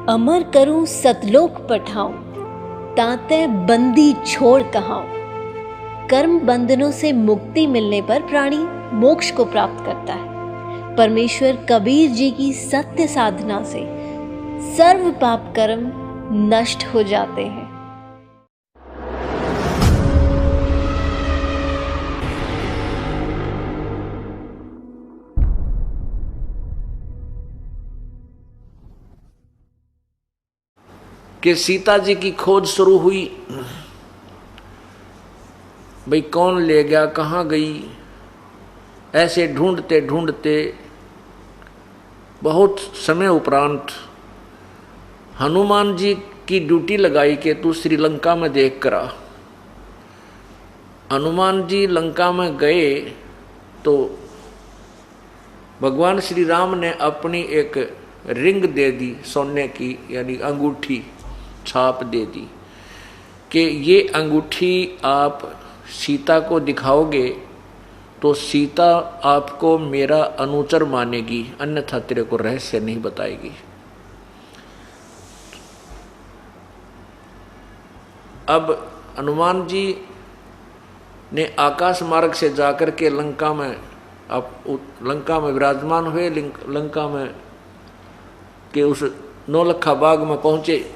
अमर करूं सतलोक पठाऊं, ताते बंदी छोड़ कहाऊं। कर्म बंधनों से मुक्ति मिलने पर प्राणी मोक्ष को प्राप्त करता है। परमेश्वर कबीर जी की सत्य साधना से सर्व पाप कर्म नष्ट हो जाते हैं। कि सीता जी की खोज शुरू हुई। भाई कौन ले गया, कहाँ गई, ऐसे ढूंढते ढूंढते बहुत समय उपरांत हनुमान जी की ड्यूटी लगाई कि तू श्रीलंका में देख कर आ। हनुमान जी लंका में गए तो भगवान श्री राम ने अपनी एक रिंग दे दी सोने की, यानी अंगूठी छाप दे दी कि ये अंगूठी आप सीता को दिखाओगे तो सीता आपको मेरा अनुचर मानेगी, अन्यथा तेरे को रहस्य नहीं बताएगी। अब हनुमान जी ने आकाश मार्ग से जाकर के लंका में विराजमान हुए। लंका में के उस नौलखा बाग में पहुंचे।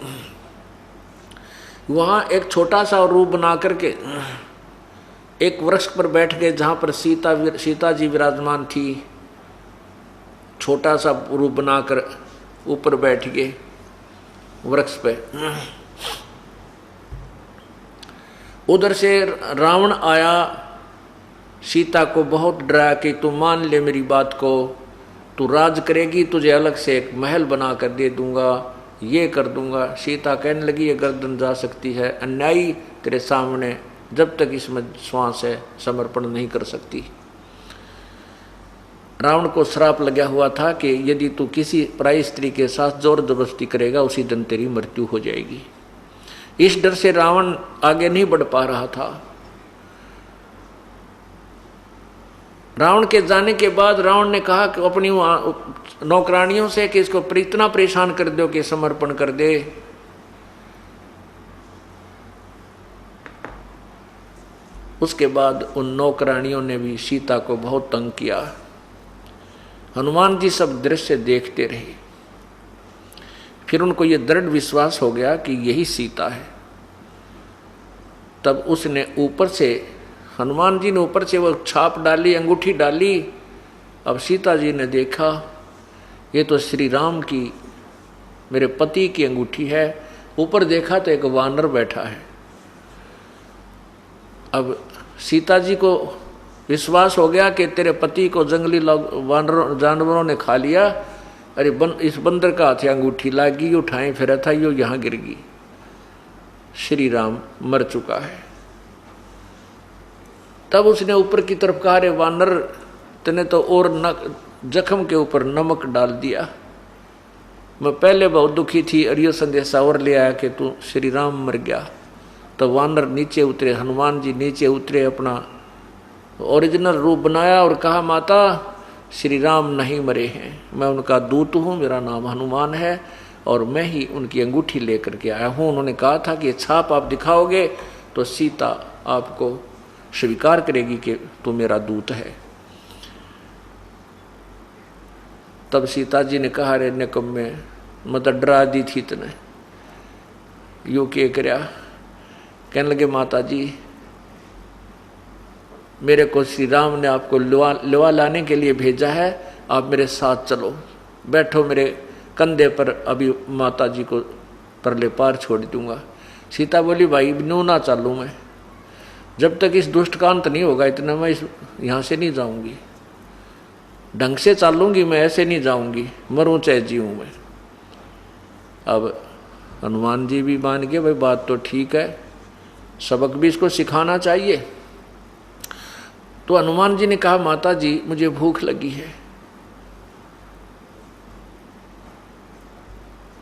वहां एक छोटा सा रूप बना करके एक वृक्ष पर बैठ गए, जहां पर सीता जी विराजमान थी। छोटा सा रूप बनाकर ऊपर बैठ गए वृक्ष पे। उधर से रावण आया, सीता को बहुत डराया कि तू मान ले मेरी बात को, तू राज करेगी, तुझे अलग से एक महल बना कर दे दूंगा, ये कर दूंगा। सीता कहने लगी ये गर्दन जा सकती है, अन्यायी तेरे सामने जब तक इसमें श्वास है समर्पण नहीं कर सकती। रावण को श्राप लगा हुआ था कि यदि तू किसी पराई स्त्री के साथ जोर जबरदस्ती करेगा उसी दिन तेरी मृत्यु हो जाएगी। इस डर से रावण आगे नहीं बढ़ पा रहा था। रावण के जाने के बाद रावण ने कहा कि अपनी नौकरानियों से कि इसको इतना परेशान कर दो कि समर्पण कर दे। उसके बाद उन नौकरानियों ने भी सीता को बहुत तंग किया। हनुमान जी सब दृश्य देखते रहे। फिर उनको ये दृढ़ विश्वास हो गया कि यही सीता है। तब उसने ऊपर से, हनुमान जी ने ऊपर से वो छाप डाली, अंगूठी डाली। अब सीता जी ने देखा ये तो श्री राम की, मेरे पति की अंगूठी है। ऊपर देखा तो एक वानर बैठा है। अब सीता जी को विश्वास हो गया कि तेरे पति को जंगली जानवरों ने खा लिया। अरे इस बंदर का हाथ अंगूठी लागी, उठाए फिर था, यो यहाँ गिर गई। श्री राम मर चुका है। तब उसने ऊपर की तरफ कहा, रे वानर तने तो और जख्म के ऊपर नमक डाल दिया। मैं पहले बहुत दुखी थी और ये संदेशा और ले आया कि तू श्री राम मर गया। तो वानर नीचे उतरे, हनुमान जी नीचे उतरे, अपना ओरिजिनल रूप बनाया और कहा, माता श्री राम नहीं मरे हैं, मैं उनका दूत हूँ, मेरा नाम हनुमान है और मैं ही उनकी अंगूठी लेकर के आया हूँ। उन्होंने कहा था कि छाप आप दिखाओगे तो सीता आपको स्वीकार करेगी कि तू मेरा दूत है। तब सीता जी ने कहा, रे निकम्मे, मैं तो डरा दी थी तने, यू के करया। कहने लगे, माता जी मेरे को श्री राम ने आपको लवा लाने के लिए भेजा है, आप मेरे साथ चलो, बैठो मेरे कंधे पर, अभी माता जी को परले पार छोड़ दूंगा। सीता बोली, भाई नो ना चालू मैं, जब तक इस दुष्ट का अंत नहीं होगा इतना मैं यहाँ से नहीं जाऊंगी। ढंग से चालूंगी मैं, ऐसे नहीं जाऊंगी, मरूं चाहे जीऊं मैं। अब हनुमान जी भी मान गए, भाई बात तो ठीक है, सबक भी इसको सिखाना चाहिए। तो हनुमान जी ने कहा, माता जी मुझे भूख लगी है।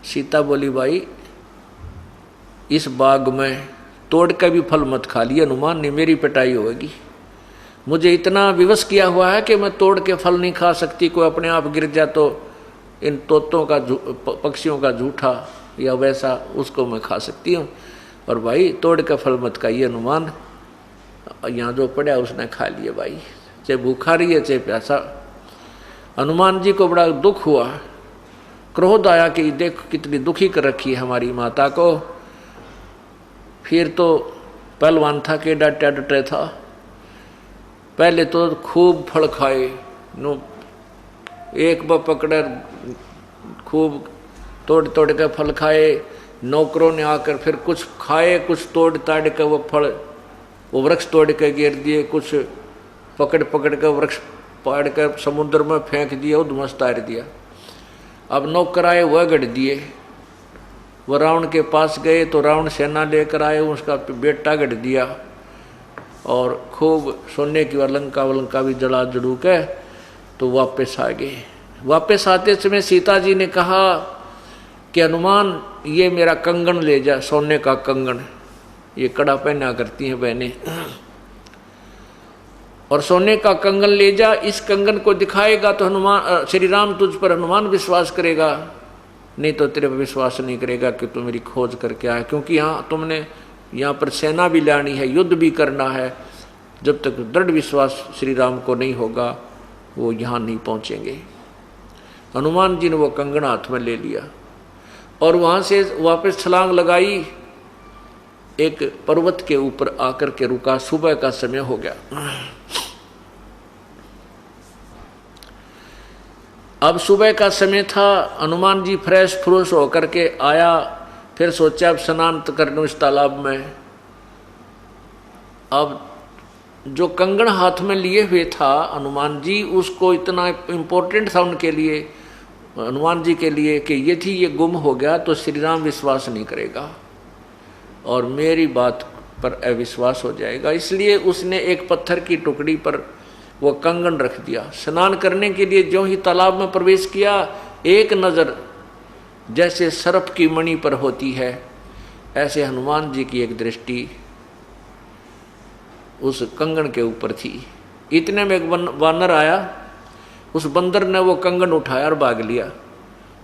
सीता बोली, भाई इस बाग में तोड़ के भी फल मत खा लिए, हनुमान ने मेरी पिटाई होगी। मुझे इतना विवश किया हुआ है कि मैं तोड़ के फल नहीं खा सकती, कोई अपने आप गिर जाए तो इन तोतों का पक्षियों का जूठा या वैसा उसको मैं खा सकती हूँ, और भाई तोड़ का फल मत खाइए हनुमान। यहाँ जो पड़ा उसने खा लिए भाई, चाहे भूखा रही है चाहे प्यासा। हनुमान जी को बड़ा दुख हुआ, क्रोध आया कि देख कितनी दुखी कर रखी है हमारी माता को। फिर तो पहलवान था के डटे डटे था, पहले तो खूब फल खाए, नो एक बार पकड़े खूब तोड़ तोड़ के फल खाए। नौकरों ने आकर फिर कुछ खाए, कुछ तोड़ ताड़ के वो फल वो वृक्ष तोड़ के गिर दिए, कुछ पकड़ पकड़ के वृक्ष पाड़ कर समुद्र में फेंक दिया, उद्मस्त तार दिया। अब नौकर आए वह गढ़ दिए, वह रावण के पास गए तो रावण सेना लेकर आए, उसका बेटा गढ़ दिया और खूब सोने की अलंका वलंका भी जला जड़ू के तो वापस आ गए। वापस आते समय सीता जी ने कहा कि हनुमान ये मेरा कंगन ले जा, सोने का कंगन, ये कड़ा पहना करती हैं बहनें, और सोने का कंगन ले जा, इस कंगन को दिखाएगा तो हनुमान श्री राम तुझ पर हनुमान विश्वास करेगा, नहीं तो तेरे पर विश्वास नहीं करेगा कि तू मेरी खोज करके आया, क्योंकि यहाँ तुमने यहाँ पर सेना भी लानी है, युद्ध भी करना है। जब तक दृढ़ विश्वास श्री राम को नहीं होगा वो यहाँ नहीं पहुँचेंगे। हनुमान जी ने वो कंगन हाथ में ले लिया और वहाँ से वापस छलांग लगाई, एक पर्वत के ऊपर आकर के रुका। सुबह का समय हो गया। अब सुबह का समय था, हनुमान जी फ्रेश फ्रूश होकर के आया, फिर सोचा अब स्नान कर लूं इस तालाब में। अब जो कंगन हाथ में लिए हुए था हनुमान जी, उसको इतना इम्पोर्टेंट था उनके लिए, हनुमान जी के लिए, कि ये थी ये गुम हो गया तो श्री राम विश्वास नहीं करेगा और मेरी बात पर अविश्वास हो जाएगा। इसलिए उसने एक पत्थर की टुकड़ी पर वो कंगन रख दिया। स्नान करने के लिए जो ही तालाब में प्रवेश किया, एक नज़र जैसे सर्प की मणि पर होती है, ऐसे हनुमान जी की एक दृष्टि उस कंगन के ऊपर थी। इतने में एक वानर आया, उस बंदर ने वो कंगन उठाया और भाग लिया।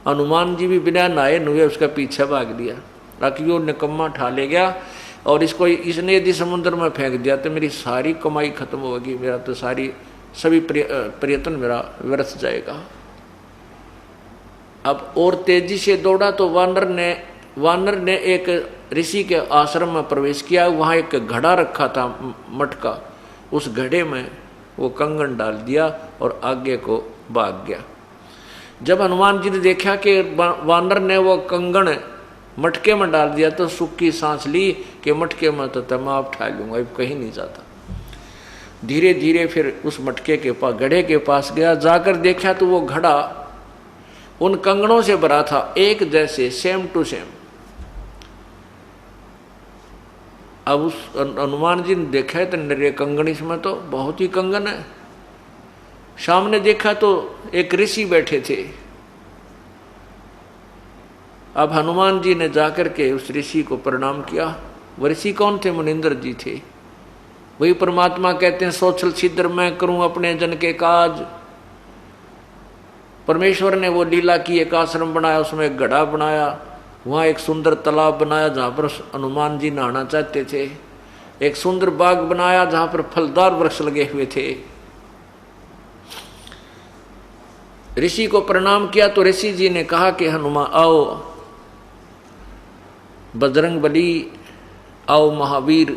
हनुमान जी भी बिना नहाए नुए उसका पीछे भाग लिया। राखियों निकम्मा ठा ले गया और इसने यदि समुद्र में फेंक दिया तो मेरी सारी कमाई खत्म होगी, मेरा तो सभी प्रयत्न मेरा व्यर्थ जाएगा। अब और तेजी से दौड़ा तो वानर ने एक ऋषि के आश्रम में प्रवेश किया। वहाँ एक घड़ा रखा था मटका, उस घड़े में वो कंगन डाल दिया और आगे को भाग गया। जब हनुमान जी ने देखा कि वानर ने वो कंगन मटके में डाल दिया तो सूखी सांस ली कि मटके में तो मैं आप उठा लूंगा, अब कहीं नहीं जाता। धीरे धीरे फिर उस मटके के पास, घड़े के पास गया, जाकर देखा तो वो घड़ा उन कंगनों से भरा था, एक जैसे, सेम टू सेम। अब उस हनुमान जी ने देखा तो नरे कंगन, इसमें तो बहुत ही कंगन है। सामने देखा तो एक ऋषि बैठे थे। अब हनुमान जी ने जाकर के उस ऋषि को प्रणाम किया। वो ऋषि कौन थे? मुनिंद्र जी थे। वही परमात्मा कहते हैं, सोचल छिद्र मैं करूं अपने जन के काज। परमेश्वर ने वो लीला की, एक आश्रम बनाया, उसमें एक घड़ा बनाया, वहाँ एक सुंदर तालाब बनाया जहाँ पर हनुमान जी नहाना चाहते थे। एक सुंदर बाग बनाया जहाँ पर फलदार वृक्ष लगे हुए थे। ऋषि को प्रणाम किया तो ऋषि जी ने कहा कि हनुमान आओ, बजरंग बली आओ, महावीर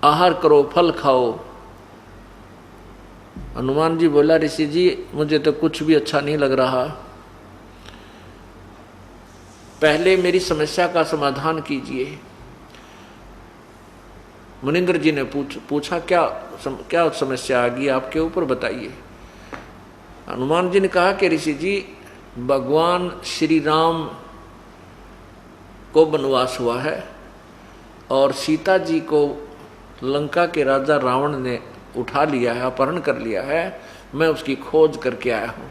आहार करो, फल खाओ। हनुमान जी बोला, ऋषि जी मुझे तो कुछ भी अच्छा नहीं लग रहा, पहले मेरी समस्या का समाधान कीजिए। मुनिंद्र जी ने पूछा क्या समस्या आ गई आपके ऊपर, बताइए। हनुमान जी ने कहा कि ऋषि जी, भगवान श्री राम को वनवास हुआ है और सीता जी को लंका के राजा रावण ने उठा लिया है, अपहरण कर लिया है, मैं उसकी खोज करके आया हूं।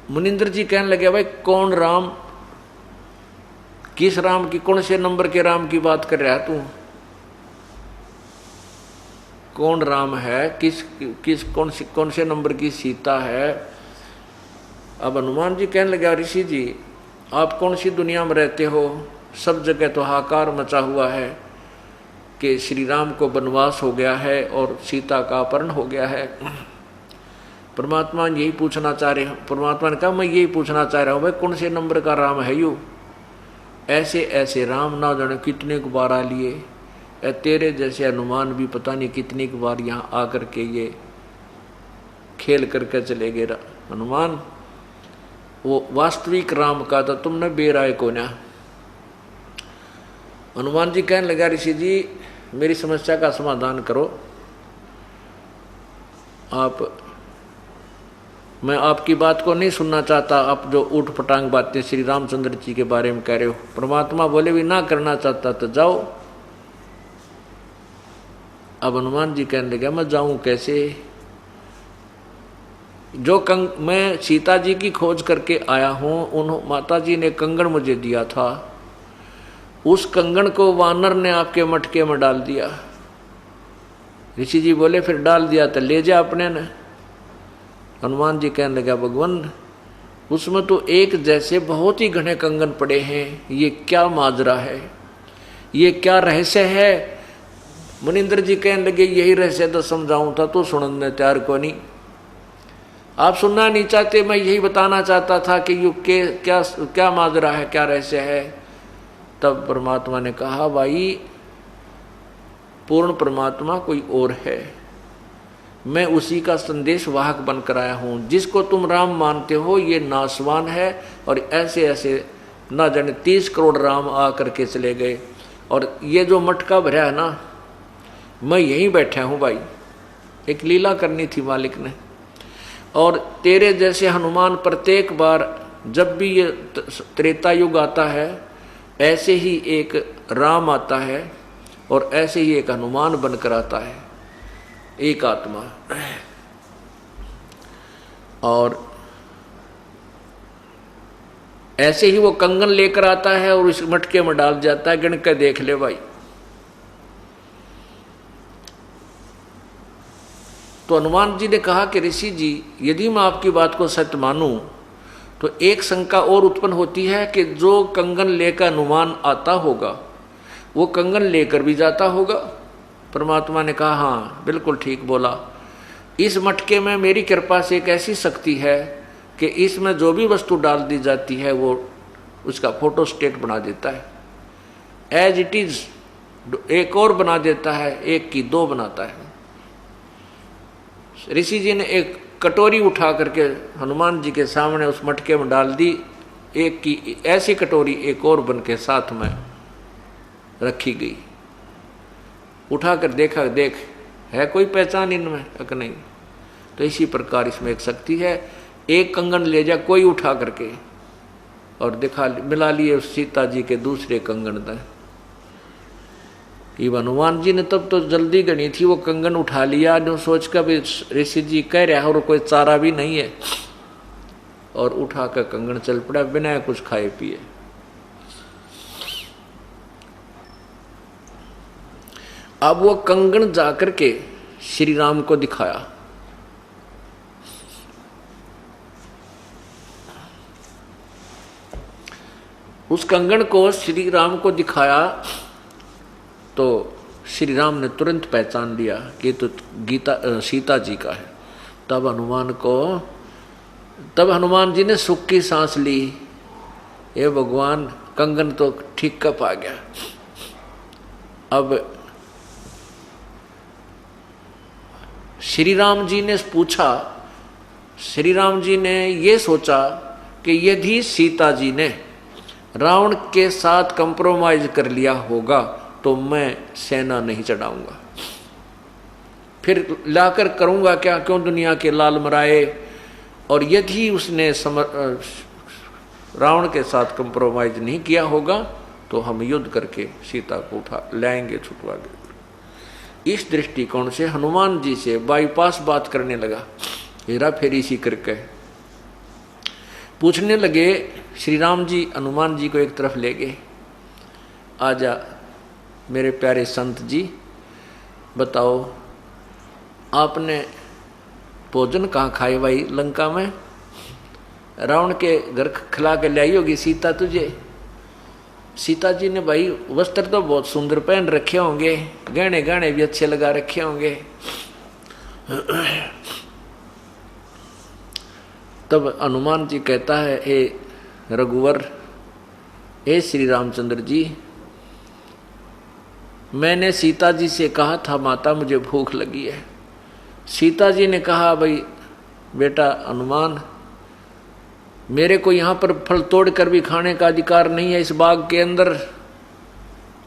मुनिंद्र जी कहने लगे, भाई कौन राम, किस राम की, कौन से नंबर के राम की बात कर रहा है तू? कौन राम है, किस कौन से नंबर की सीता है। अब हनुमान जी कहने लगे ऋषि जी आप कौन सी दुनिया में रहते हो, सब जगह तो हाहाकार मचा हुआ है कि श्री राम को वनवास हो गया है और सीता का अपहरण हो गया है। परमात्मा यही पूछना चाह रहे हैं। परमात्मा ने कहा मैं यही पूछना चाह रहा हूँ भाई कौन से नंबर का राम है यू। ऐसे ऐसे राम ना जाने कितने को बार आ लिए, तेरे जैसे हनुमान भी पता नहीं कितनी को बार यहाँ आकर के ये खेल करके चले गए। हनुमान वो वास्तविक राम का था, तुमने बेराय को ना। हनुमान जी कहने लगा ऋषि जी मेरी समस्या का समाधान करो। मैं आपकी बात को नहीं सुनना चाहता, आप जो ऊट पटांग बातें श्री रामचंद्र जी के बारे में कह रहे हो। परमात्मा बोले भी ना करना चाहता तो जाओ। अब हनुमान जी कहने लगे मैं जाऊं कैसे, मैं सीता जी की खोज करके आया हूं, माता जी ने कंगन मुझे दिया था, उस कंगन को वानर ने आपके मटके में डाल दिया। ऋषि जी बोले फिर डाल दिया तो ले जा अपने ने। हनुमान जी कहने लगा भगवान उसमें तो एक जैसे बहुत ही घने कंगन पड़े हैं, ये क्या माजरा है, ये क्या रहस्य है। मुनिंद्र जी कहने लगे यही रहस्य तो समझाऊं था तो सुनने तैयार को नहीं, आप सुनना नहीं चाहते। मैं यही बताना चाहता था कि युग के क्या माजरा है, क्या रहस्य है। तब परमात्मा ने कहा भाई पूर्ण परमात्मा कोई और है, मैं उसी का संदेश वाहक बनकर आया हूं। जिसको तुम राम मानते हो ये नासवान है, और ऐसे ऐसे ना जाने 30 करोड़ राम आकर के चले गए, और ये जो मटका भरा है ना मैं यहीं बैठा हूं भाई। एक लीला करनी थी मालिक ने, और तेरे जैसे हनुमान प्रत्येक बार जब भी ये त्रेता युग आता है ऐसे ही एक राम आता है और ऐसे ही एक हनुमान बनकर आता है, एक आत्मा। और ऐसे ही वो कंगन लेकर आता है और इस मटके में डाल जाता है, गिन के देख ले भाई। तो हनुमान जी ने कहा कि ऋषि जी यदि मैं आपकी बात को सत्य मानूं तो एक शंका और उत्पन्न होती है कि जो कंगन लेकर हनुमान आता होगा वो कंगन लेकर भी जाता होगा। परमात्मा ने कहा हाँ बिल्कुल ठीक बोला, इस मटके में मेरी कृपा से एक ऐसी शक्ति है कि इसमें जो भी वस्तु डाल दी जाती है वो उसका फोटो स्टेट बना देता है, एज इट इज एक और बना देता है, एक की दो बनाता है। ऋषि जी ने एक कटोरी उठा करके हनुमान जी के सामने उस मटके में डाल दी, एक की ऐसी कटोरी एक और बन के साथ में रखी गई। उठाकर देखा, देख है कोई पहचान इनमें कि नहीं। तो इसी प्रकार इसमें एक शक्ति है, एक कंगन ले जा कोई उठा करके और दिखा मिला लिए उस सीता जी के दूसरे कंगन में। हनुमान जी ने तब तो जल्दी गणी थी, वो कंगन उठा लिया जो सोच कर भी ऋषि जी कह रहे हैं और कोई चारा भी नहीं है, और उठा कर कंगन चल पड़ा बिना कुछ खाए पिए। अब वो कंगन जाकर के श्री राम को दिखाया। उस कंगन को श्री राम को दिखाया तो श्री राम ने तुरंत पहचान लिया कि तो सीता जी का है। तब हनुमान जी ने सुख की सांस ली, ये भगवान कंगन तो ठीक कप आ गया। अब श्री राम जी ने पूछा, श्री राम जी ने ये सोचा कि यदि सीता जी ने रावण के साथ कंप्रोमाइज कर लिया होगा तो मैं सेना नहीं चढ़ाऊंगा, फिर लाकर करूंगा क्या, क्यों दुनिया के लाल मराए। और यदि उसने रावण के साथ कंप्रोमाइज नहीं किया होगा तो हम युद्ध करके सीता को उठा लाएंगे, छुटवा के। इस दृष्टिकोण से हनुमान जी से बाईपास बात करने लगा, हेरा फेरी सी करके पूछने लगे। श्री राम जी हनुमान जी को एक तरफ ले गए, आजा मेरे प्यारे संत जी बताओ आपने भोजन कहाँ खाए भाई लंका में? रावण के घर खिला के लाई होगी सीता तुझे। सीता जी ने भाई वस्त्र तो बहुत सुंदर पहन रखे होंगे, गहने गहने भी अच्छे लगा रखे होंगे। तब हनुमान जी कहता है, हे रघुवर, हे श्री रामचंद्र जी, मैंने सीता जी से कहा था माता मुझे भूख लगी है। सीता जी ने कहा, भाई बेटा हनुमान, मेरे को यहाँ पर फल तोड़ कर भी खाने का अधिकार नहीं है इस बाग के अंदर,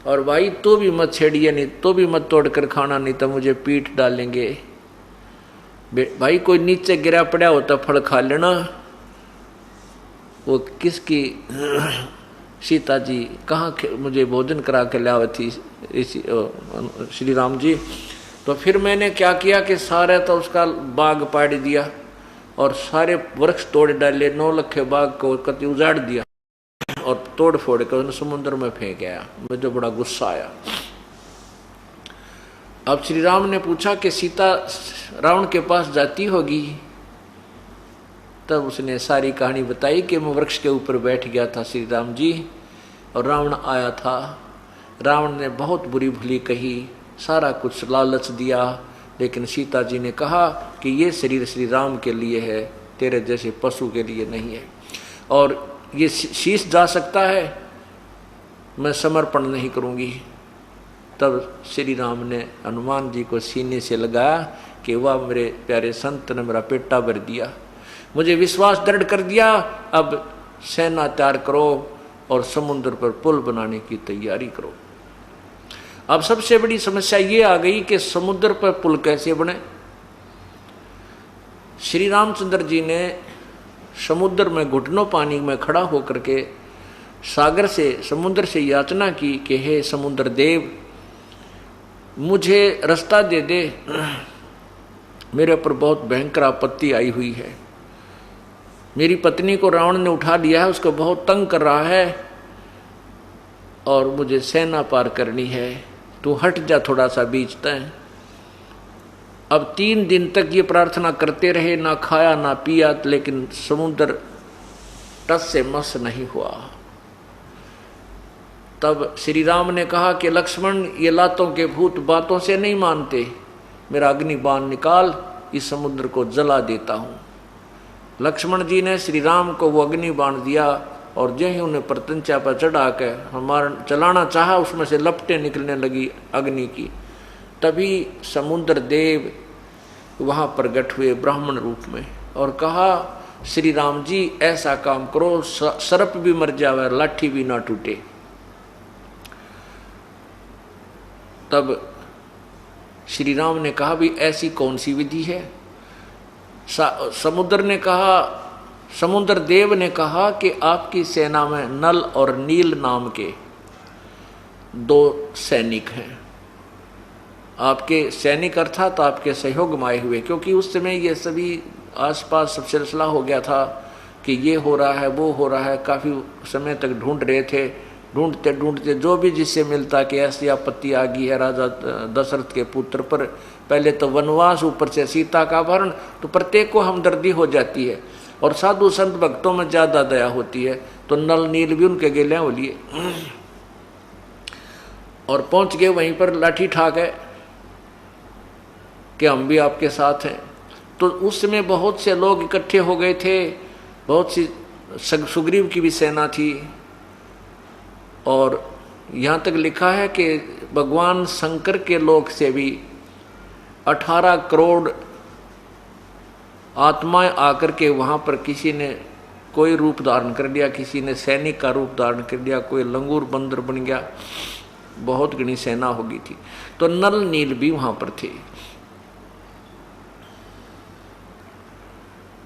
और भाई तो भी मत छेड़िए, नहीं तो भी मत तोड़ कर खाना, नहीं तो मुझे पीट डालेंगे। भाई कोई नीचे गिरा पड़ा होता फल खा लेना। वो किसकी सीता जी कहाँ मुझे भोजन करा के लाया थी श्री राम जी। तो फिर मैंने क्या किया कि सारा तो उसका बाग पाड़ दिया और सारे वृक्ष तोड़ डाले, 9 लाख बाग को कति उजाड़ दिया और तोड़ फोड़ कर समुद्र में फेंक आया। मुझे बड़ा गुस्सा आया। अब श्री राम ने पूछा कि सीता रावण के पास जाती होगी? तब उसने सारी कहानी बताई कि मैं वृक्ष के ऊपर बैठ गया था श्री राम जी, और रावण आया था। रावण ने बहुत बुरी भली कही, सारा कुछ लालच दिया, लेकिन सीता जी ने कहा कि ये शरीर श्री राम के लिए है, तेरे जैसे पशु के लिए नहीं है, और ये शीश जा सकता है, मैं समर्पण नहीं करूँगी। तब श्री राम ने हनुमान जी को सीने से लगाया कि वाह मेरे प्यारे संत ने मेरा पेटा भर दिया, मुझे विश्वास दृढ़ कर दिया। अब सेना तैयार करो और समुद्र पर पुल बनाने की तैयारी करो। अब सबसे बड़ी समस्या ये आ गई कि समुद्र पर पुल कैसे बने। श्री रामचंद्र जी ने समुद्र में घुटनों पानी में खड़ा होकर के सागर से समुद्र से याचना की कि हे समुद्र देव, मुझे रास्ता दे दे, मेरे ऊपर बहुत भयंकर आपत्ति आई हुई है, मेरी पत्नी को रावण ने उठा लिया है, उसको बहुत तंग कर रहा है और मुझे सेना पार करनी है, तू हट जा थोड़ा सा बीच तय। अब 3 दिन तक ये प्रार्थना करते रहे, ना खाया ना पिया, लेकिन समुद्र टस से मस नहीं हुआ। तब श्री राम ने कहा कि लक्ष्मण, ये लातों के भूत बातों से नहीं मानते, मेरा अग्नि बाण निकाल, इस समुद्र को जला देता हूँ। लक्ष्मण जी ने श्री राम को वो अग्नि बाण दिया और जो ही उन्हें प्रत्यंचा पर चढ़ा कर हमारा चलाना चाहा, उसमें से लपटें निकलने लगी अग्नि की। तभी समुद्र देव वहाँ प्रकट हुए ब्राह्मण रूप में और कहा, श्री राम जी ऐसा काम करो, सर्प भी मर जावे, लाठी भी ना टूटे। तब श्री राम ने कहा, भी ऐसी कौन सी विधि है? समुद्र देव ने कहा कि आपकी सेना में नल और नील नाम के 2 सैनिक हैं। आपके सैनिक अर्थात आपके सहयोग में आए हुए, क्योंकि उस समय ये सभी आसपास सब सिलसिला हो गया था कि ये हो रहा है वो हो रहा है। काफ़ी समय तक ढूंढ रहे थे, ढूंढते ढूंढते जो भी जिससे मिलता कि ऐसी आपत्ति आ गई है राजा दशरथ के पुत्र पर, पहले तो वनवास, ऊपर से सीता का अपहरण, तो प्रत्येक को हमदर्दी हो जाती है और साधु संत भक्तों में ज़्यादा दया होती है। तो नल नील भी उनके गेले हो लिए और पहुंच गए वहीं पर लाठी ठाक है कि हम भी आपके साथ हैं। तो उस समय बहुत से लोग इकट्ठे हो गए थे, बहुत सी सुग्रीव की भी सेना थी, और यहाँ तक लिखा है कि भगवान शंकर के लोक से भी 18 करोड़ आत्माएं आकर के वहाँ पर किसी ने कोई रूप धारण कर लिया, किसी ने सैनिक का रूप धारण कर लिया, कोई लंगूर बंदर बन गया, बहुत घनी सेना हो गई थी। तो नल नील भी वहाँ पर थे।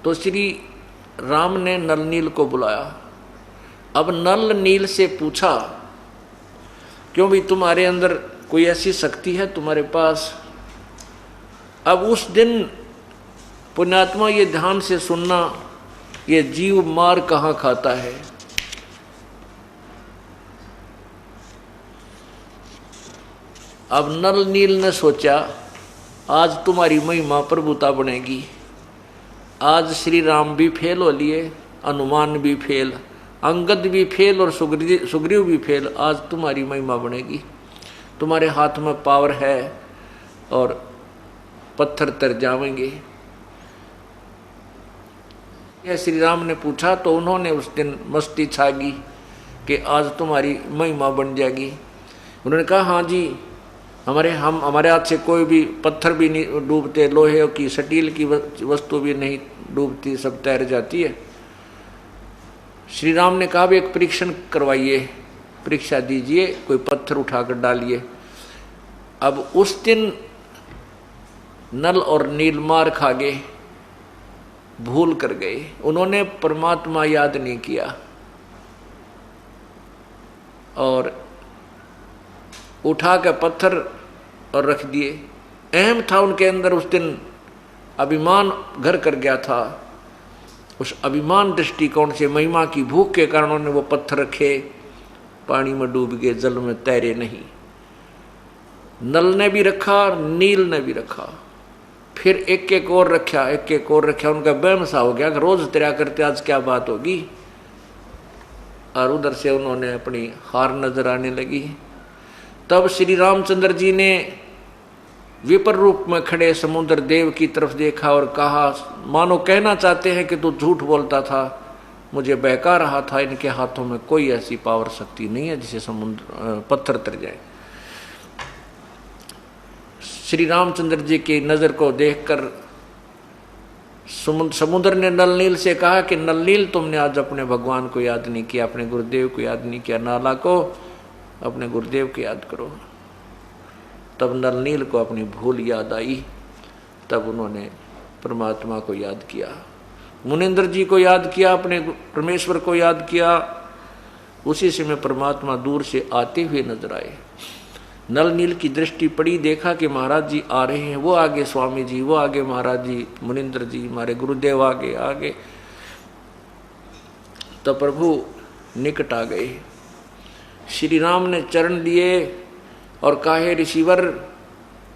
तो श्री राम ने नल नील को बुलाया। अब नल नील से पूछा, क्यों भी तुम्हारे अंदर कोई ऐसी शक्ति है तुम्हारे पास? अब उस दिन पुण्यात्मा ये ध्यान से सुनना, ये जीव मार कहाँ खाता है। अब नल नील ने सोचा आज तुम्हारी महिमा प्रभुता बनेगी। आज श्री राम भी फेल हो लिए, हनुमान भी फेल, अंगद भी फेल और सुग्रीव भी फेल। आज तुम्हारी महिमा बनेगी, तुम्हारे हाथ में पावर है और पत्थर तर जाएंगे। यह श्री राम ने पूछा तो उन्होंने उस दिन मस्ती छागी कि आज तुम्हारी महिमा बन जाएगी। उन्होंने कहा हाँ जी, हमारे हाथ से कोई भी पत्थर भी नहीं डूबते, लोहे की स्टील की वस्तु भी नहीं डूबती, सब तैर जाती है। श्री राम ने कहा भी एक परीक्षण करवाइए, परीक्षा दीजिए, कोई पत्थर उठाकर डालिए। अब उस दिन नल और नील मार खा गए, भूल कर गए, उन्होंने परमात्मा याद नहीं किया और उठा के पत्थर और रख दिए। अहम था उनके अंदर, उस दिन अभिमान घर कर गया था। उस अभिमान दृष्टिकोण से, महिमा की भूख के कारण उन्होंने वो पत्थर रखे, पानी में डूब गए, जल में तैरे नहीं। नल ने भी रखा, नील ने भी रखा, फिर एक एक और रखा, एक एक और रखा। उनका वहम सा हो गया कि रोज तेरा करते आज क्या बात होगी। और उधर से उन्होंने अपनी हार नजर आने लगी। तब श्री रामचंद्र जी ने विपर रूप में खड़े समुद्र देव की तरफ देखा और कहा, मानो कहना चाहते हैं कि तू झूठ बोलता था, मुझे बहका रहा था, इनके हाथों में कोई ऐसी पावर शक्ति नहीं है जिसे समुद्र पत्थर तर जाए। श्री रामचंद्र जी की नजर को देखकर समुद्र ने नल नील से कहा कि नल नील, तुमने आज अपने भगवान को याद नहीं किया, अपने गुरुदेव को याद नहीं किया, नाला को अपने गुरुदेव को याद करो। तब नल नील को अपनी भूल याद आई, तब उन्होंने परमात्मा को याद किया, मुनिंद्र जी को याद किया, अपने परमेश्वर को याद किया। उसी समय परमात्मा दूर से आते हुए नजर आए। नल नील की दृष्टि पड़ी, देखा कि महाराज जी आ रहे हैं, वो आगे स्वामी जी, वो आगे महाराज जी, मुनिंद्र जी, हमारे गुरुदेव आगे आगे। तब प्रभु निकट आ गए। श्री राम ने चरण लिए और कहा, ऋषिवर,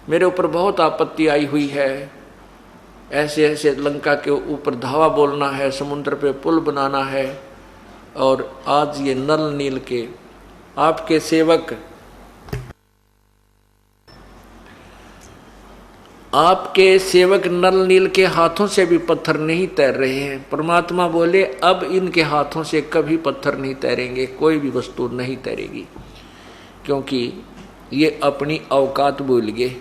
मेरे ऊपर बहुत आपत्ति आई हुई है, ऐसे ऐसे लंका के ऊपर धावा बोलना है, समुद्र पे पुल बनाना है, और आज ये नल नील के आपके सेवक, आपके सेवक नल नील के हाथों से भी पत्थर नहीं तैर रहे हैं। परमात्मा बोले, अब इनके हाथों से कभी पत्थर नहीं तैरेंगे, कोई भी वस्तु नहीं तैरेगी, क्योंकि ये अपनी औकात भूल गए।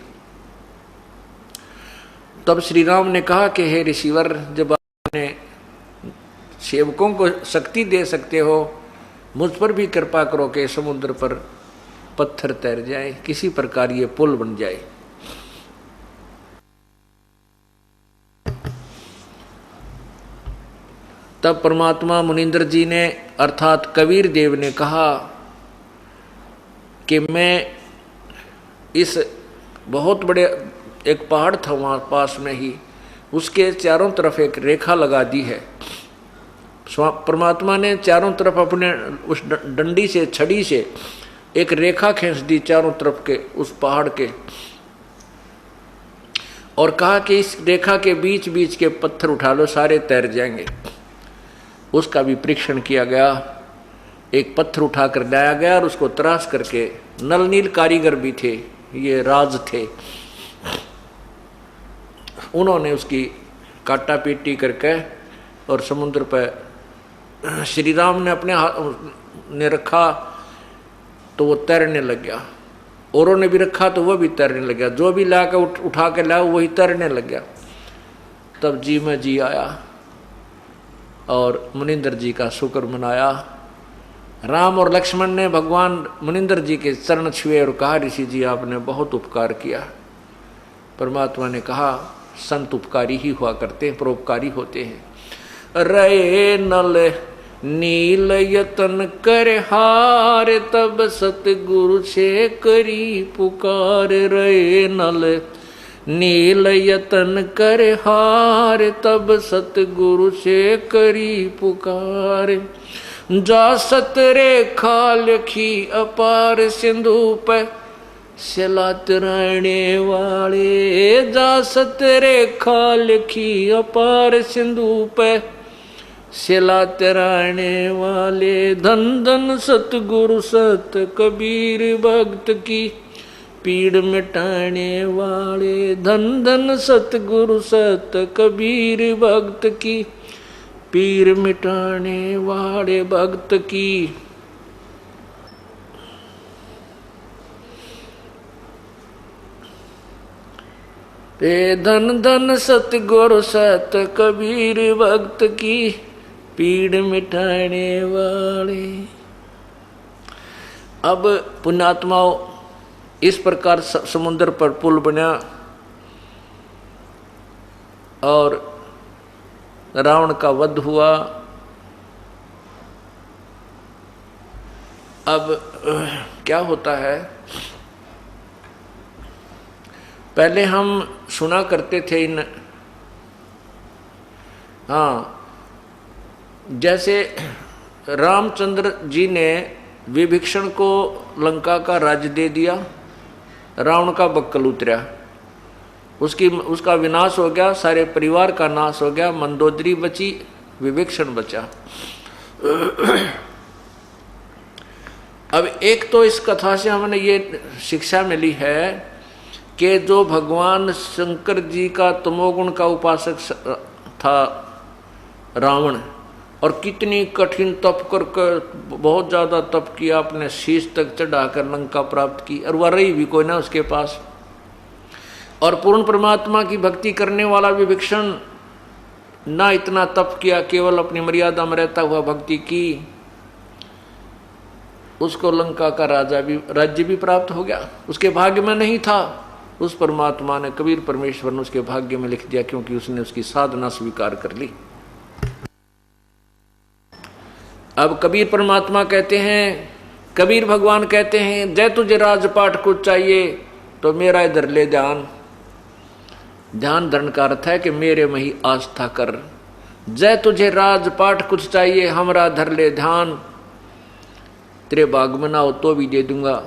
तब श्री राम ने कहा कि हे ऋषिवर, जब आपने सेवकों को शक्ति दे सकते हो, मुझ पर भी कृपा करो कि समुद्र पर पत्थर तैर जाए, किसी प्रकार ये पुल बन जाए। तब परमात्मा मुनिंद्र जी ने अर्थात कबीर देव ने कहा कि मैं इस बहुत बड़े एक पहाड़ था वहाँ पास में ही, उसके चारों तरफ एक रेखा लगा दी है। परमात्मा ने चारों तरफ अपने उस डंडी से, छड़ी से एक रेखा खींच दी चारों तरफ के उस पहाड़ के, और कहा कि इस रेखा के बीच बीच के पत्थर उठा लो, सारे तैर जाएंगे। उसका भी परीक्षण किया गया। एक पत्थर उठाकर लाया गया और उसको तराश करके, नल नील कारीगर भी थे, ये राज थे, उन्होंने उसकी काटा पीटी करके और समुद्र पर श्री राम ने अपने हाथ ने रखा तो वो तैरने लग गया, औरों ने भी रखा तो वह भी तैरने लग गया, जो भी ला कर उठा के लाया वही तैरने लग गया। तब जी में जी आया और मुनिंद्र जी का शुक्र मनाया। राम और लक्ष्मण ने भगवान मुनिंद्र जी के चरण छुए और कहा, ऋषि जी आपने बहुत उपकार किया। परमात्मा ने कहा, संत उपकारी ही हुआ करते हैं, परोपकारी होते हैं। रे नल नील यतन कर हार, तब सतगुरु से करी पुकार। रे नल नील यतन कर हार, तब सतगुरु से करी पुकार। जा सत रेखा लिखी अपार, सिंधु पे सिलात रहने वाले जा सतरे खाल की अपार सिंधु पे, सिलात रहने वाले धन धन सतगुरु सत कबीर भक्त की, पीड़ मिटाने वाले धन धन सतगुरु सत कबीर भक्त की, पीर मिटाने वाले भक्त की। धन धन सतगुरु सत कबीर भक्त की, पीड़ मिटाने वाले। अब पुण्यात्माओं, इस प्रकार समुद्र पर पुल बना और रावण का वध हुआ। अब क्या होता है, पहले हम सुना करते थे जैसे रामचंद्र जी ने विभीषण को लंका का राज्य दे दिया, रावण का बक्कल उतरा, उसका विनाश हो गया, सारे परिवार का नाश हो गया, मंदोदरी बची, विभीषण बचा। अब एक तो इस कथा से हमें ये शिक्षा मिली है कि जो भगवान शंकर जी का तमोगुण का उपासक था रावण, और कितनी कठिन तप कर बहुत ज़्यादा तप किया, अपने शीश तक चढ़ाकर लंका प्राप्त की, और वह रही भी कोई ना उसके पास। और पूर्ण परमात्मा की भक्ति करने वाला विभीषण ना इतना तप किया, केवल अपनी मर्यादा में रहता हुआ भक्ति की, उसको लंका का राज्य भी प्राप्त हो गया। उसके भाग्य में नहीं था, उस परमात्मा ने, कबीर परमेश्वर ने उसके भाग्य में लिख दिया, क्योंकि उसने उसकी साधना स्वीकार कर ली। अब कबीर परमात्मा कहते हैं, कबीर भगवान कहते हैं, जय तुझे राजपाट कुछ चाहिए तो मेरा इधर ले ध्यान। ध्यान धरण का अर्थ है कि मेरे में ही आस्था कर। जय तुझे राजपाट कुछ चाहिए, हमरा धर ले ध्यान, तेरे बाग में ना हो तो भी दे दूंगा।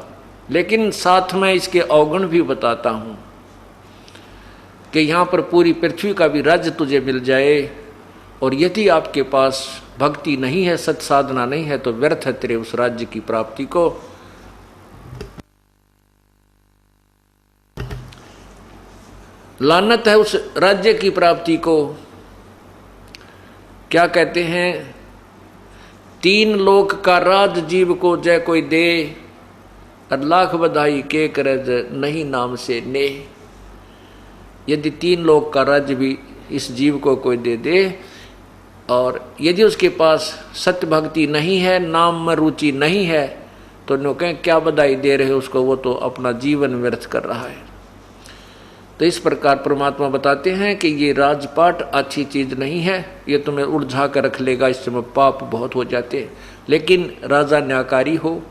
लेकिन साथ में इसके अवगुण भी बताता हूं कि यहां पर पूरी पृथ्वी का भी राज्य तुझे मिल जाए, और यदि आपके पास भक्ति नहीं है, सत साधना नहीं है, तो व्यर्थ है तेरे उस राज्य की प्राप्ति को। लानत है उस राज्य की प्राप्ति को। क्या कहते हैं, तीन लोक का राज जीव को जय कोई दे, और लाख बधाई के करज नहीं नाम से ने। यदि तीन लोक का राज्य भी इस जीव को कोई दे दे, और यदि उसके पास सत्य भक्ति नहीं है, नाम में रुचि नहीं है, तो नो कहें क्या बधाई दे रहे उसको, वो तो अपना जीवन व्यर्थ कर रहा है। तो इस प्रकार परमात्मा बताते हैं कि ये राजपाट अच्छी चीज नहीं है, ये तुम्हें उलझा कर रख लेगा, इसमें पाप बहुत हो जाते। लेकिन राजा न्यायकारी हो,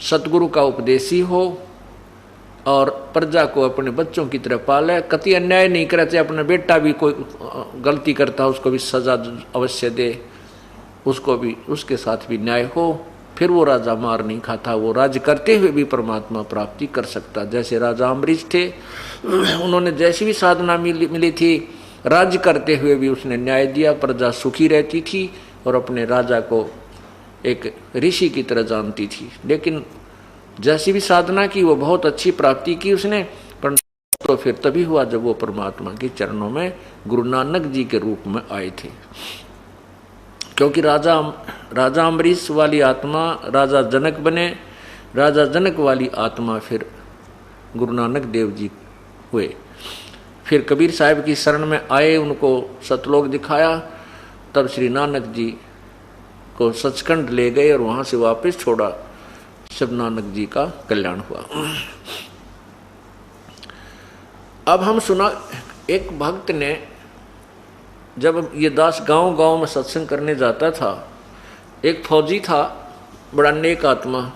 सतगुरु का उपदेशी हो, और प्रजा को अपने बच्चों की तरह पाले, कति अन्याय नहीं करे, चाहे अपना बेटा भी कोई गलती करता उसको भी सजा अवश्य दे, उसको भी उसके साथ भी न्याय हो, फिर वो राजा मार नहीं खाता, वो राज्य करते हुए भी परमात्मा प्राप्ति कर सकता। जैसे राजा अम्बरीश थे, उन्होंने जैसी भी साधना मिली थी, राज्य करते हुए भी उसने न्याय दिया, प्रजा सुखी रहती थी और अपने राजा को एक ऋषि की तरह जानती थी। लेकिन जैसी भी साधना की वो बहुत अच्छी प्राप्ति की उसने, पर तो फिर तभी हुआ जब वो परमात्मा के चरणों में गुरु नानक जी के रूप में आए थे। क्योंकि राजा अम्बरीश वाली आत्मा राजा जनक बने, राजा जनक वाली आत्मा फिर गुरु नानक देव जी हुए। फिर कबीर साहब की शरण में आए, उनको सतलोक दिखाया, तब श्री नानक जी को सचखंड ले गए और वहां से वापस छोड़ा, सब नानक जी का कल्याण हुआ। अब हम सुना, एक भक्त ने, जब ये दास गांव में सत्संग करने जाता था, एक फौजी था, बड़ा नेक आत्मा,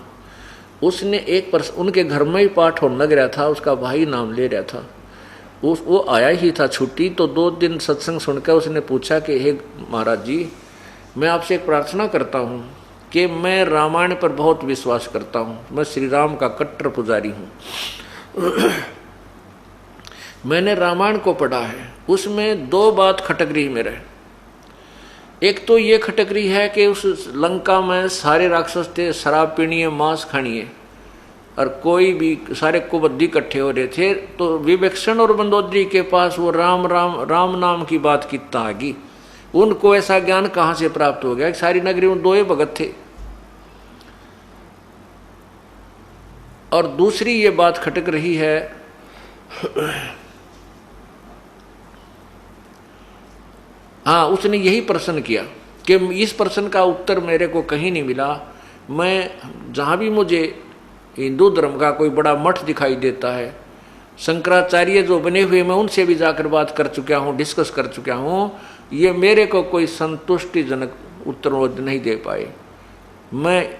उसने उनके घर में ही पाठ होने लग रहा था, उसका भाई नाम ले रहा था, वो आया ही था छुट्टी, तो 2 दिन सत्संग सुनकर उसने पूछा कि हे महाराज जी, मैं आपसे एक प्रार्थना करता हूँ कि मैं रामायण पर बहुत विश्वास करता हूँ, मैं श्री राम का कट्टर पुजारी हूँ। मैंने रामायण को पढ़ा है, उसमें दो बात खटक रही मेरे। एक तो ये खटक रही है कि उस लंका में सारे राक्षस थे, शराब पीनी है, मांस खानी है, और कोई भी सारे कुबद्दी इकट्ठे हो रहे थे। तो विवेक्षण और मंदोदरी के पास वो राम राम राम नाम की बात कितना आ गई, उनको ऐसा ज्ञान कहाँ से प्राप्त हो गया? सारी नगरी में दो ही भगत थे। और दूसरी ये बात खटक रही है, हाँ, उसने यही प्रश्न किया कि इस प्रश्न का उत्तर मेरे को कहीं नहीं मिला। मैं जहाँ भी मुझे हिंदू धर्म का कोई बड़ा मठ दिखाई देता है, शंकराचार्य जो बने हुए, मैं उनसे भी जाकर बात कर चुका हूँ, डिस्कस कर चुका हूँ, ये मेरे को कोई संतुष्टिजनक उत्तर नहीं दे पाए। मैं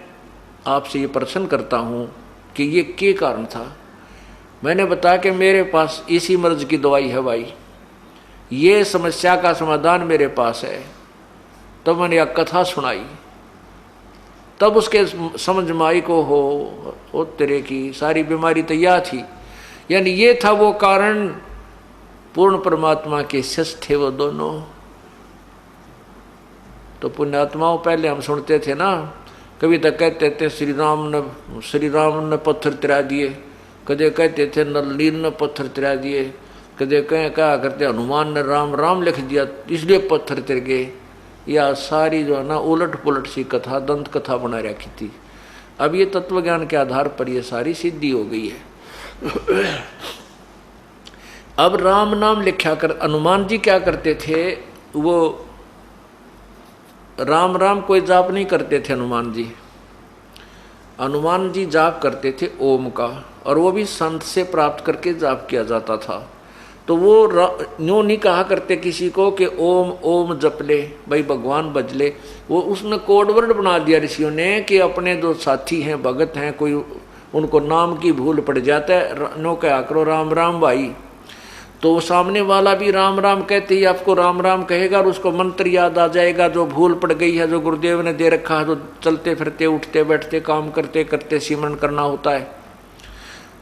आपसे ये प्रश्न करता हूँ कि ये क्या कारण था? मैंने बताया कि मेरे पास इसी मर्ज की दवाई है भाई, ये समस्या का समाधान मेरे पास है। तब मैंने यह कथा सुनाई, तब उसके समझ में आई को हो तेरे की सारी बीमारी तैयार थी। यानी ये था वो कारण, पूर्ण परमात्मा के शिष्य थे वो दोनों। तो पुण्यात्माओं, पहले हम सुनते थे ना, कभी तक कहते थे श्री राम ने पत्थर तिरा दिए, कदे कहते थे नलीन ने पत्थर तिरा दिए, कदे कहा करते हनुमान ने राम राम लिख दिया इसलिए पत्थर तिर गए। या सारी जो है ना उलट पुलट सी कथा, दंत कथा बना रखी थी। अब ये तत्व ज्ञान के आधार पर ये सारी सिद्धि हो गई है। अब राम नाम लिखा कर हनुमान जी क्या करते थे, वो राम राम कोई जाप नहीं करते थे। हनुमान जी जाप करते थे ओम का, और वो भी संत से प्राप्त करके जाप किया जाता था। तो वो यूँ नहीं कहा करते किसी को कि ओम ओम जप ले भाई भगवान बज ले। वो उसने कोड वर्ड बना दिया ऋषियों ने कि अपने जो साथी हैं, भगत हैं, कोई उनको नाम की भूल पड़ जाता है, नो क्या करो राम राम भाई। तो सामने वाला भी राम राम कहते ही आपको राम राम कहेगा, और उसको मंत्र याद आ जाएगा जो भूल पड़ गई है, जो गुरुदेव ने दे रखा है, जो चलते फिरते उठते बैठते काम करते करते सिमरन करना होता है।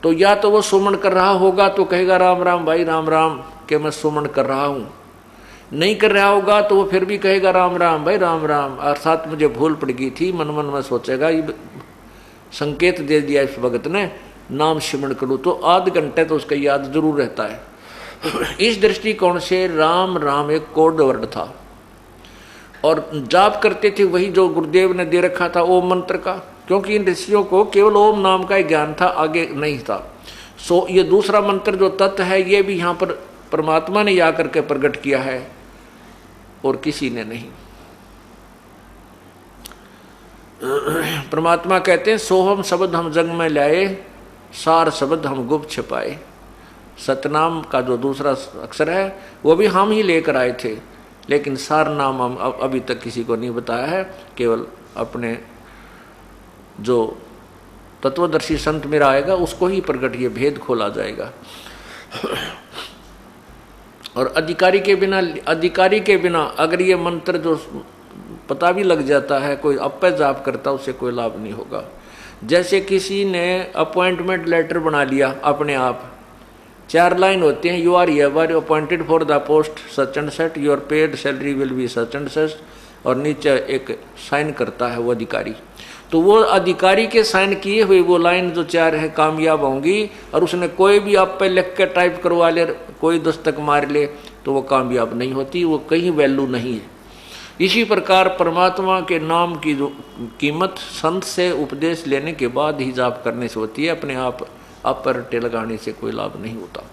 तो या तो वो सुमन कर रहा होगा तो कहेगा राम राम भाई राम राम कि मैं सुमन कर रहा हूँ, नहीं कर रहा होगा तो वो फिर भी कहेगा राम राम भाई राम राम, अर्थात मुझे भूल पड़ गई थी। मन मन में सोचेगा ये संकेत दे दिया इस भगत ने, नाम सिमरन करूँ, तो आध घंटे तो उसका याद जरूर रहता है। इस दृष्टिकोण से राम राम एक कोड वर्ड था, और जाप करते थे वही जो गुरुदेव ने दे रखा था ओम मंत्र का, क्योंकि इन ऋषियों को केवल ओम नाम का ज्ञान था, आगे नहीं था। सो ये दूसरा मंत्र जो तत्व है, ये भी यहाँ पर परमात्मा ने आकर के प्रकट किया है और किसी ने नहीं। परमात्मा कहते हैं सोहम शब्द हम जग में लाए, सार शब्द हम गुप्त छिपाए। सतनाम का जो दूसरा अक्षर है वो भी हम ही लेकर आए थे, लेकिन सार नाम हम अभी तक किसी को नहीं बताया है। केवल अपने जो तत्वदर्शी संत मेरा आएगा उसको ही प्रकट ये भेद खोला जाएगा। और अधिकारी के बिना अगर ये मंत्र जो पता भी लग जाता है, कोई अपे जाप करता, उससे कोई लाभ नहीं होगा। जैसे किसी ने अपॉइंटमेंट लेटर बना लिया अपने आप, 4 लाइन होते हैं, you are ever appointed for the post such and set, your paid salary will be such and such, और नीचे एक साइन करता है वो अधिकारी। तो वो अधिकारी के साइन किए हुए वो लाइन जो 4 है कामयाब होंगी, और उसने कोई भी आप पे लिख के टाइप करवा ले, कोई दस्तक मार ले, तो वो कामयाब नहीं होती, वो कहीं वैल्यू नहीं है। इसी प्रकार परमात्मा के नाम की जो कीमत संत से उपदेश लेने के बाद ही जाप करने से होती है, अपने आप पर टे लगाने से कोई लाभ नहीं होता।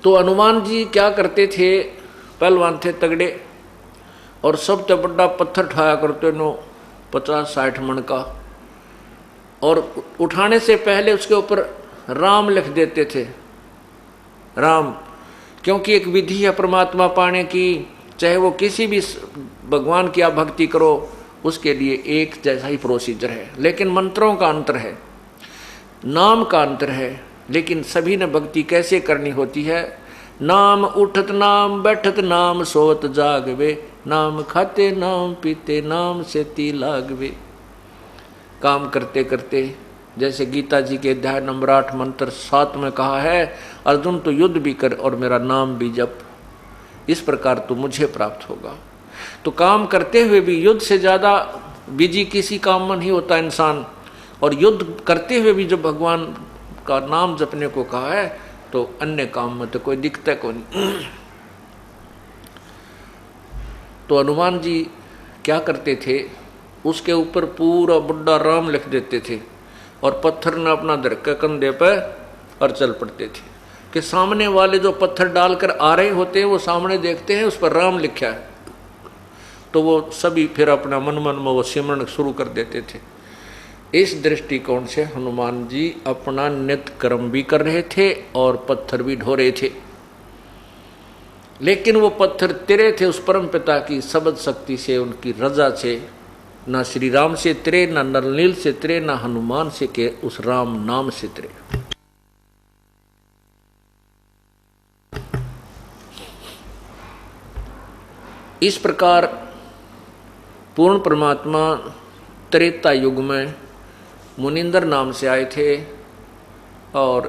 तो हनुमान जी क्या करते थे, पहलवान थे तगड़े, और सबसे बड़ा पत्थर उठाया करते नो 50-60 मन का, और उठाने से पहले उसके ऊपर राम लिख देते थे, राम, क्योंकि एक विधि है परमात्मा पाने की। चाहे वो किसी भी भगवान की आप भक्ति करो, उसके लिए एक जैसा ही प्रोसीजर है, लेकिन मंत्रों का अंतर है, नाम का अंतर है। लेकिन सभी ने भक्ति कैसे करनी होती है, नाम उठत नाम बैठत नाम सोत जागवे, नाम खाते नाम पीते नाम से ती लागवे। काम करते करते, जैसे गीता जी के अध्याय नंबर 8 मंत्र 7 में कहा है, अर्जुन तो युद्ध भी कर और मेरा नाम भी जप, इस प्रकार तो मुझे प्राप्त होगा। तो काम करते हुए भी युद्ध से ज्यादा बिजी किसी काम में नहीं होता इंसान, और युद्ध करते हुए भी जब भगवान का नाम जपने को कहा है तो अन्य काम में तो कोई दिक्कत को नहीं। तो हनुमान जी क्या करते थे, उसके ऊपर पूरा बुड्ढा राम लिख देते थे और पत्थर ने अपना धर के कंधे पर और चल पड़ते थे कि सामने वाले जो पत्थर डालकर आ रहे होते हैं वो सामने देखते हैं उस पर राम लिखा है, तो वो सभी फिर अपना मन मन में वो सिमरन शुरू कर देते थे। इस दृष्टिकोण से हनुमान जी अपना नित्य कर्म भी कर रहे थे और पत्थर भी ढो रहे थे, लेकिन वो पत्थर तिरे थे उस परम पिता की शब्द शक्ति से, उनकी रजा से। ना श्री राम से तिरे, ना नरनील से तिरे, ना हनुमान से के उस राम नाम से तिरे। इस प्रकार पूर्ण परमात्मा त्रेता युग में मुनिंदर नाम से आए थे और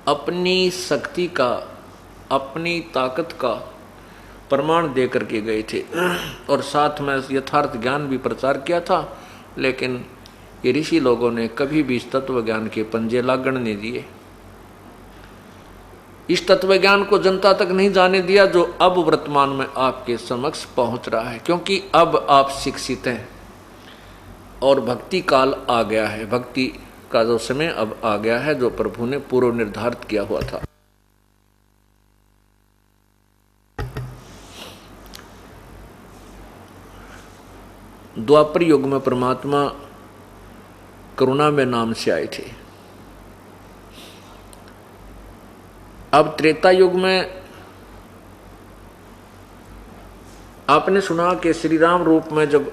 अपनी शक्ति का, अपनी ताकत का प्रमाण दे करके गए थे और साथ में यथार्थ ज्ञान भी प्रचार किया था। लेकिन ये ऋषि लोगों ने कभी भी इस तत्व ज्ञान के पंजे लागण नहीं दिए, इस तत्व ज्ञान को जनता तक नहीं जाने दिया जो अब वर्तमान में आपके समक्ष पहुंच रहा है, क्योंकि अब आप शिक्षित हैं और भक्ति काल आ गया है। भक्ति का जो समय अब आ गया है जो प्रभु ने पूर्व निर्धारित किया हुआ था। द्वापर युग में परमात्मा करुणा में नाम से आए थे। अब त्रेता युग में आपने सुना कि श्री राम रूप में जब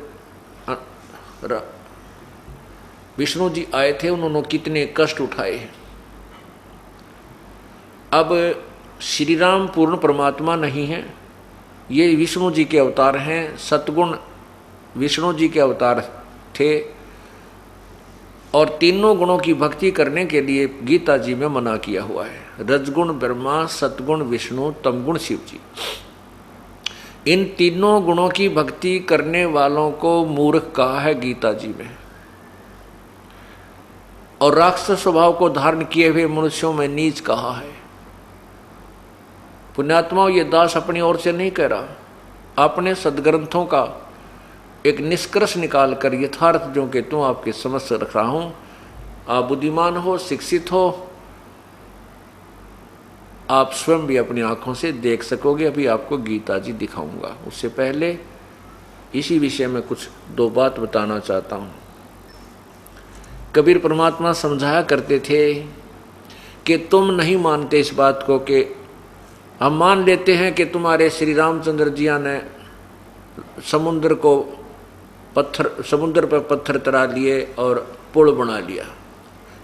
विष्णु जी आए थे उन्होंने कितने कष्ट उठाए। अब श्री राम पूर्ण परमात्मा नहीं है, ये विष्णु जी के अवतार हैं, सतगुण विष्णु जी के अवतार थे और तीनों गुणों की भक्ति करने के लिए गीता जी में मना किया हुआ है। रजगुण ब्रह्मा, सतगुण विष्णु, तमगुण शिव जी। इन तीनों गुणों की भक्ति करने वालों को मूर्ख कहा है गीता जी में, और राक्षस स्वभाव को धारण किए हुए मनुष्यों में नीच कहा है। पुण्यात्माओं, ये दास अपनी ओर से नहीं कह रहा, अपने सदग्रंथों का एक निष्कर्ष निकाल कर यथार्थ जो कि तुम आपके समक्ष रख रहा हूं। आप बुद्धिमान हो, शिक्षित हो, आप स्वयं भी अपनी आंखों से देख सकोगे। अभी आपको गीता जी दिखाऊंगा, उससे पहले इसी विषय में कुछ दो बात बताना चाहता हूं। कबीर परमात्मा समझाया करते थे कि तुम नहीं मानते इस बात को कि हम मान लेते हैं कि तुम्हारे श्री रामचंद्र जिया ने समुद्र पर पत्थर तरा लिए और पुल बना लिया,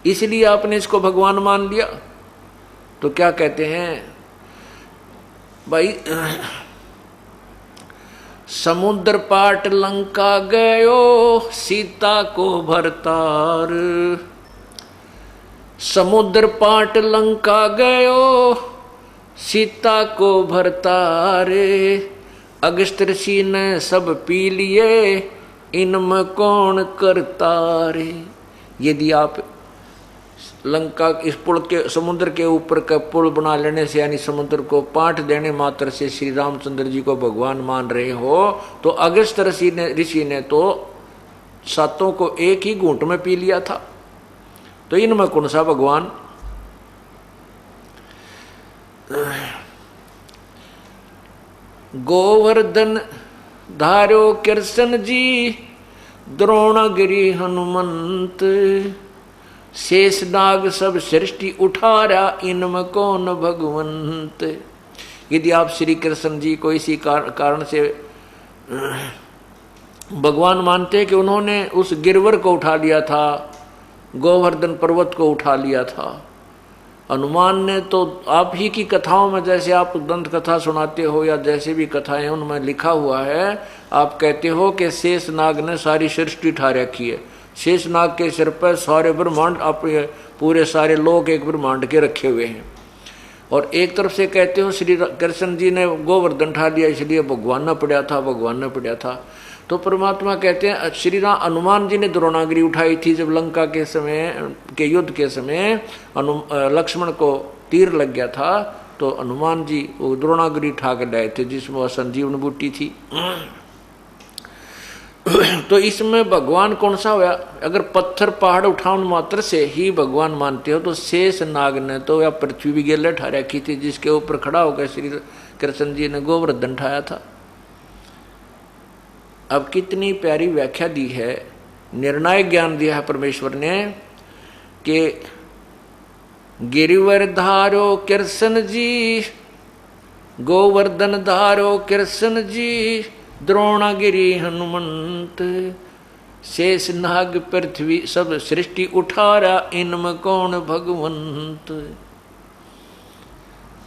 इसलिए आपने इसको भगवान मान लिया। तो क्या कहते हैं भाई, समुद्र पाट लंका गयो सीता को भरतार, समुद्र पाट लंका गयो सीता को भरतार, अगस्त ऋषि ने सब पी लिए इनमें कौन करता रे। यदि आप लंका इस पुल के समुद्र के ऊपर का पुल बना लेने से यानी समुद्र को पाट देने मात्र से श्री रामचंद्र जी को भगवान मान रहे हो, तो अगस्त ऋषि ने तो सातों को एक ही घूंट में पी लिया था, तो इनमें कौन सा भगवान। गोवर्धन धारो कृष्ण जी द्रोणगिरी हनुमंत, शेष नाग सब सृष्टि उठारा इनमें कौन भगवंत। यदि आप श्री कृष्ण जी को इसी कारण से भगवान मानते हैं कि उन्होंने उस गिरवर को उठा लिया था, गोवर्धन पर्वत को उठा लिया था, हनुमान ने तो आप ही की कथाओं में, जैसे आप दंत कथा सुनाते हो या जैसे भी कथाएं उनमें लिखा हुआ है, आप कहते हो कि शेष नाग ने सारी सृष्टि ठा रखी है। शेष नाग के सिर पर सारे ब्रह्मांड, आप पूरे सारे लोग एक ब्रह्मांड के रखे हुए हैं। और एक तरफ से कहते हो श्री कृष्ण जी ने गोवर्धन ठा लिया, इसलिए भगवान न पड़ा था, भगवान न पड़ा था। तो परमात्मा कहते हैं श्री राम हनुमान जी ने द्रोणागिरी उठाई थी जब लंका के समय के युद्ध के समय लक्ष्मण को तीर लग गया था, तो हनुमान जी वो द्रोणागिरी उठा कर लाए थे जिसमें वह संजीवन बूटी थी। तो इसमें भगवान कौन सा हुआ? अगर पत्थर पहाड़ उठाने मात्र से ही भगवान मानते हो तो शेष नाग ने तो या पृथ्वी भी गेले ठा रखी थी, जिसके ऊपर खड़ा होकर श्री कृष्ण जी ने गोवर्धन ठाया था। अब कितनी प्यारी व्याख्या दी है, निर्णायक ज्ञान दिया है परमेश्वर ने कि गिरिवर धारो कृष्ण जी, गोवर्धन धारो कृष्ण जी, द्रोणागिरी हनुमंत, शेष नाग पृथ्वी सब सृष्टि उठारा, इनमें कौन भगवंत।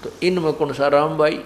तो इनमें कौन सा राम भाई?